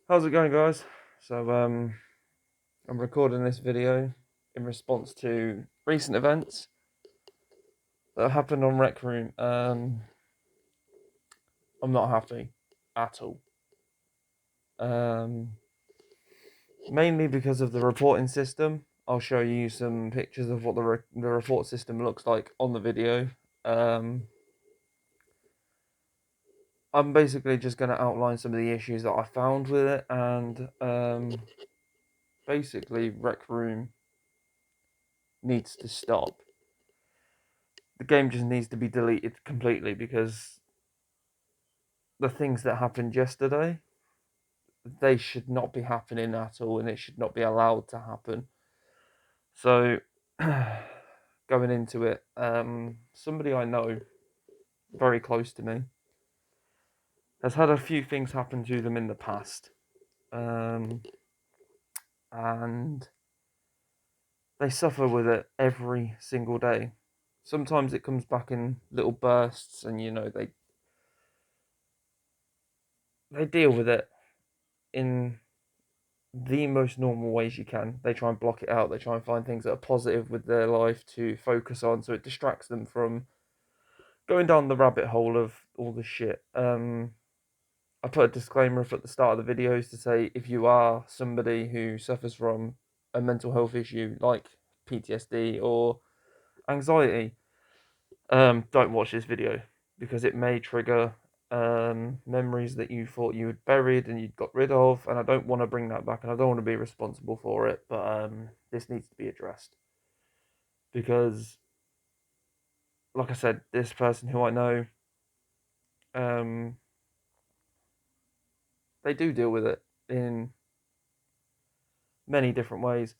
How's it going, guys? I'm recording this video in response to recent events that happened on Rec Room. I'm not happy at all. Um, Mainly because of the reporting system. I'll show you some pictures of what the report system looks like on the video. Um, I'm basically just going to outline some of the issues that I found with it, and basically, Rec Room needs to stop. The game just needs to be deleted completely because the things that happened yesterday, they should not be happening at all, and it should not be allowed to happen. So, going into it, somebody I know very close to me has had a few things happen to them in the past, um, and they suffer with it every single day. Sometimes it comes back in little bursts, and they deal with it in the most normal ways you can. They try and block it out. They try and find things that are positive with their life to focus on, so it distracts them from going down the rabbit hole of all the shit. I put a disclaimer up at the start of the videos to say if you are somebody who suffers from a mental health issue like PTSD or anxiety, don't watch this video because it may trigger memories that you thought you had buried and you'd got rid of, and I don't want to bring that back, and I don't want to be responsible for it. But this needs to be addressed because, like I said, this person who I know, um, they do deal with it in many different ways,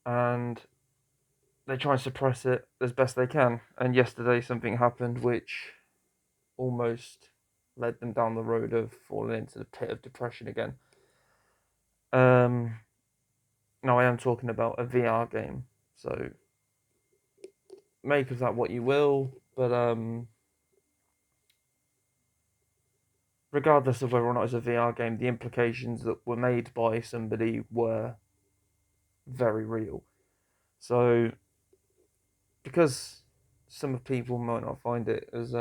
and they try and suppress it as best they can. And yesterday, something happened which almost led them down the road of falling into the pit of depression again. Um, Now I am talking about a VR game, so make of that what you will. But regardless of whether or not it's a VR game, the implications that were made by somebody were very real. So because some people might not find it as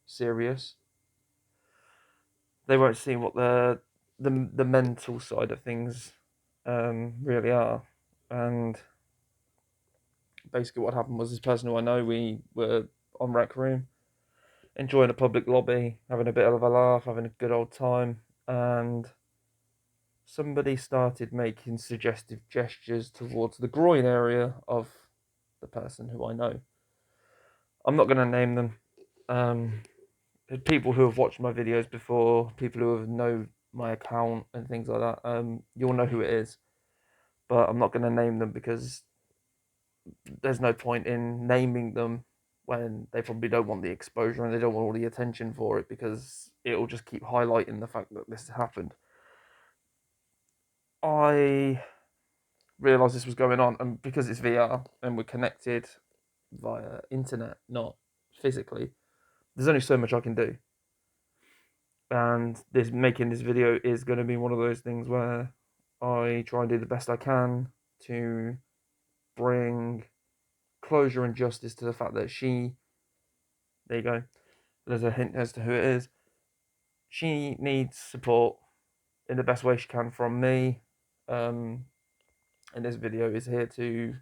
serious, they won't see what the mental side of things really are. And basically, what happened was this person who I know, we were on Rec Room, enjoying a public lobby, having a bit of a laugh, having a good old time, and somebody started making suggestive gestures towards the groin area of the person who I know. I'm not going to name them. Um, People who have watched my videos before, people who have know my account and things like that, you'll know who it is. But I'm not going to name them because there's no point in naming them when they probably don't want the exposure and they don't want all the attention for it because it'll just keep highlighting the fact that this has happened. I realised this was going on, and because it's VR and we're connected via internet, not physically, there's only so much I can do. And this making this video is going to be one of those things where I try and do the best I can to bring closure and justice to the fact that there you go, there's a hint as to who it is. She needs support in the best way she can from me. Um, and this video is here to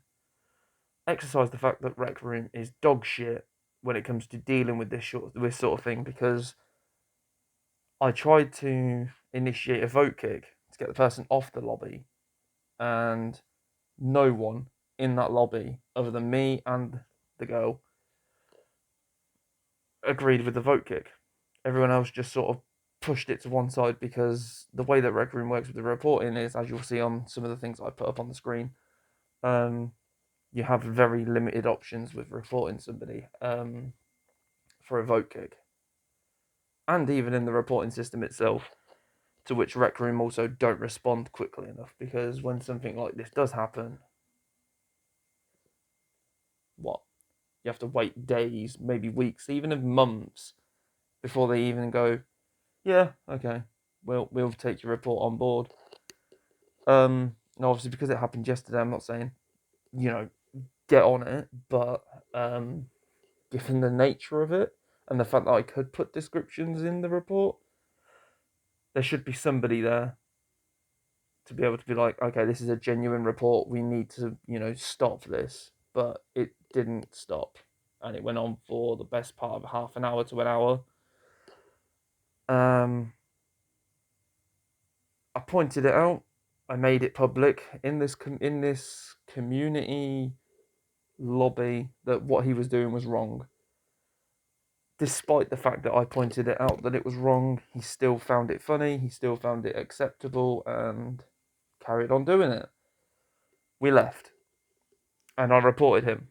exercise the fact that Rec Room is dog shit when it comes to dealing with this sort of thing, because I tried to initiate a vote kick to get the person off the lobby, and no one in that lobby, other than me and the girl, agreed with the vote kick. Everyone else just sort of pushed it to one side because the way that Rec Room works with the reporting is, as you'll see on some of the things I put up on the screen, um, you have very limited options with reporting somebody for a vote kick. And even in the reporting system itself, to which Rec Room also don't respond quickly enough, because when something like this does happen, what? You have to wait days, maybe weeks, even if months, before they even go, Yeah, okay. We'll take your report on board. Obviously because it happened yesterday, I'm not saying, you know, get on it, but given the nature of it and the fact that I could put descriptions in the report, there should be somebody there to be able to be like, okay, this is a genuine report. We need to, stop this. But it didn't stop, and it went on for the best part of half an hour to an hour. I pointed it out. I made it public in this community lobby that what he was doing was wrong. Despite the fact that I pointed it out that it was wrong, he still found it funny. He still found it acceptable and carried on doing it. We left, and I reported him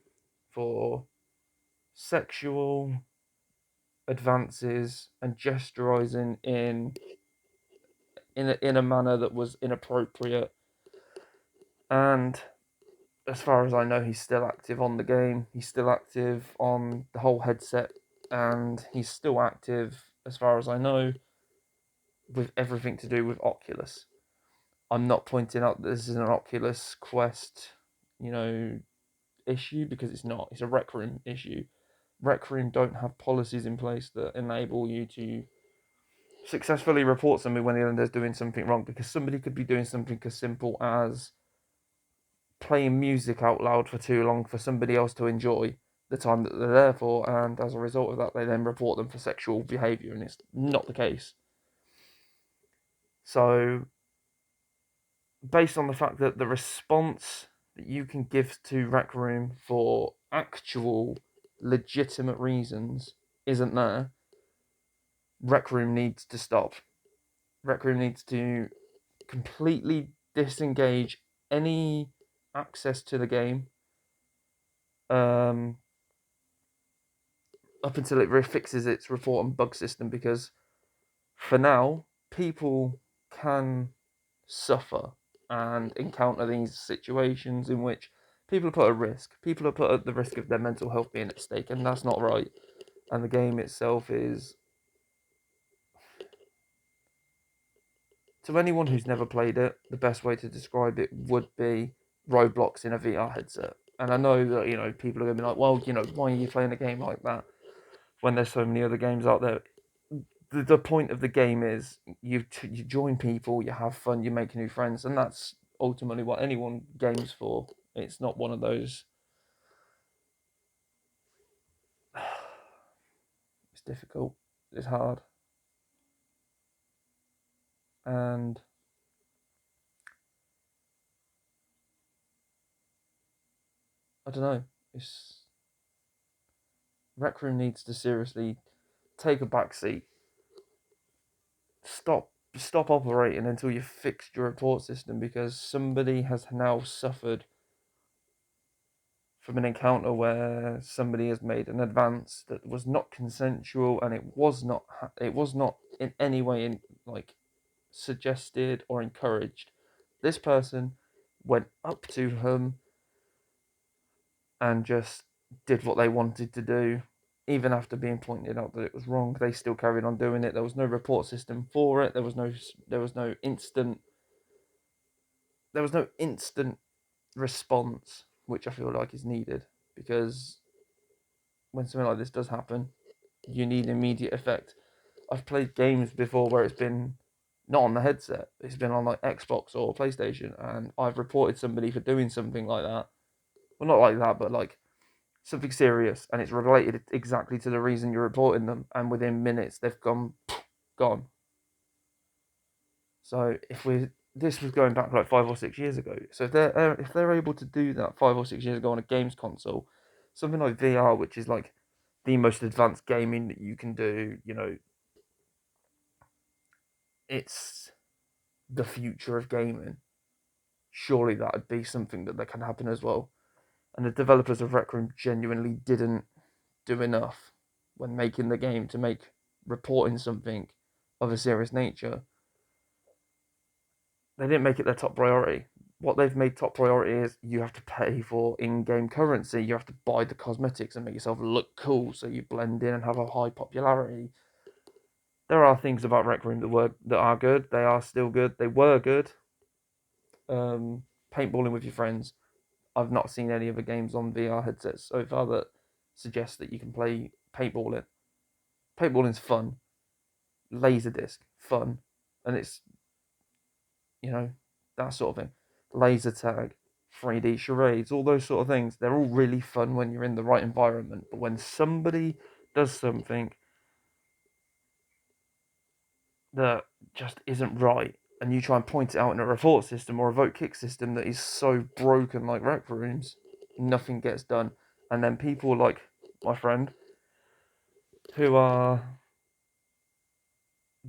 for sexual advances and gesturizing in a manner that was inappropriate. And as far as I know, he's still active on the game. He's still active on the whole headset, and he's still active, as far as I know, with everything to do with Oculus. I'm not pointing out that this is an Oculus Quest, you know, issue, because it's not. It's a Rec Room issue. Rec Room don't have policies in place that enable you to successfully report somebody when they're doing something wrong, because somebody could be doing something as simple as playing music out loud for too long for somebody else to enjoy the time that they're there for, and as a result of that, they then report them for sexual behaviour, and it's not the case. So, based on the fact that the response that you can give to Rec Room for actual legitimate reasons isn't there, Rec Room needs to stop. Rec Room needs to completely disengage any access to the game um, up until it fixes its report and bug system, because for now, people can suffer and encounter these situations in which people are put at risk. People are put at the risk of their mental health being at stake, and that's not right. And the game itself is, to anyone who's never played it, the best way to describe it would be Roblox in a VR headset. And I know that, people are going to be like, well, why are you playing a game like that when there's so many other games out there? The point of the game is you join people, you have fun, you make new friends, and that's ultimately what anyone games for. It's not one of those. It's difficult. It's hard, and I don't know. It's Rec Room needs to seriously take a back seat. Stop operating until you've fixed your report system, because somebody has now suffered from an encounter where somebody has made an advance that was not consensual, and it was not in any way like suggested or encouraged. This person went up to him and just did what they wanted to do. Even after being pointed out that it was wrong, they still carried on doing it. There was no report system for it. There was no instant response, which I feel like is needed, because when something like this does happen, you need immediate effect. I've played games before where it's been not on the headset, it's been on like Xbox or PlayStation, and I've reported somebody for doing something like that. Well, not like that, but like something serious, and it's related exactly to the reason you're reporting them, and within minutes they've gone. So this was going back like 5 or 6 years ago. So if they're able to do that 5 or 6 years ago on a games console, something like VR, which is like the most advanced gaming that you can do, it's the future of gaming. Surely that would be something that can happen as well. And the developers of Rec Room genuinely didn't do enough when making the game to make reporting something of a serious nature. They didn't make it their top priority. What they've made top priority is you have to pay for in-game currency. You have to buy the cosmetics and make yourself look cool, so you blend in and have a high popularity. There are things about Rec Room that are good. They are still good. They were good. Paintballing with your friends. I've not seen any other games on VR headsets so far that suggest that you can play paintballing. Paintballing's fun. Laserdisc, fun. And it's, that sort of thing. Laser tag, 3D charades, all those sort of things. They're all really fun when you're in the right environment. But when somebody does something that just isn't right, and you try and point it out in a report system or a vote kick system that is so broken like Rec Rooms, nothing gets done. And then people like my friend, who are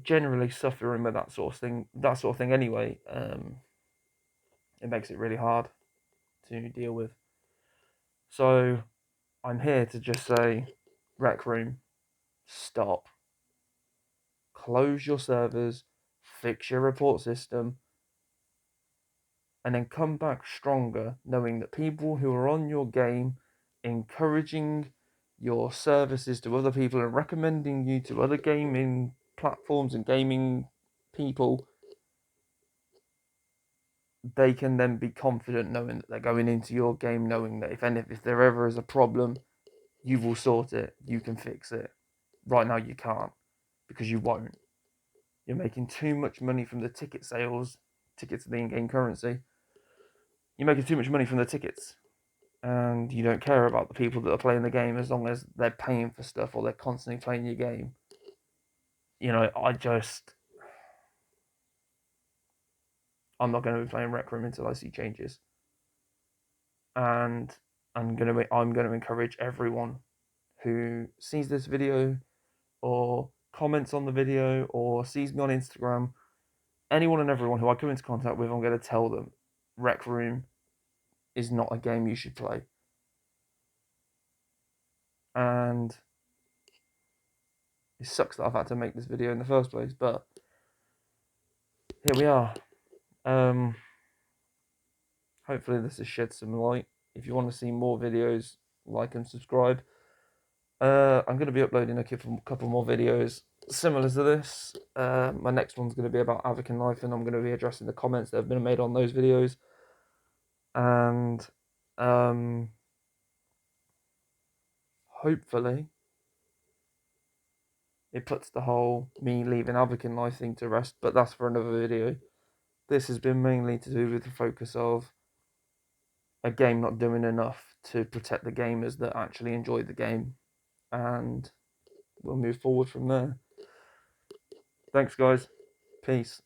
generally suffering with that sort of thing anyway, it makes it really hard to deal with. So I'm here to just say, Rec Room, stop. Close your servers, fix your report system, and then come back stronger, knowing that people who are on your game, encouraging your services to other people and recommending you to other gaming platforms and gaming people, they can then be confident knowing that they're going into your game, knowing that if there ever is a problem, you will sort it, you can fix it. Right now you can't, because you won't. You're making too much money from the ticket sales, tickets are the in-game currency. You're making too much money from the tickets, and you don't care about the people that are playing the game as long as they're paying for stuff or they're constantly playing your game. I'm not going to be playing Rec Room until I see changes, and I'm going to encourage everyone who sees this video or comments on the video or sees me on Instagram, anyone and everyone who I come into contact with, I'm going to tell them Rec Room is not a game you should play. And it sucks that I've had to make this video in the first place, but here we are. Hopefully this has shed some light. If you want to see more videos, like and subscribe. I'm going to be uploading a couple more videos similar to this. My next one's going to be about Avakin Life, and I'm going to be addressing the comments that have been made on those videos. And hopefully it puts the whole me leaving Avakin Life thing to rest, but that's for another video. This has been mainly to do with the focus of a game not doing enough to protect the gamers that actually enjoy the game, and we'll move forward from there. Thanks, guys. Peace.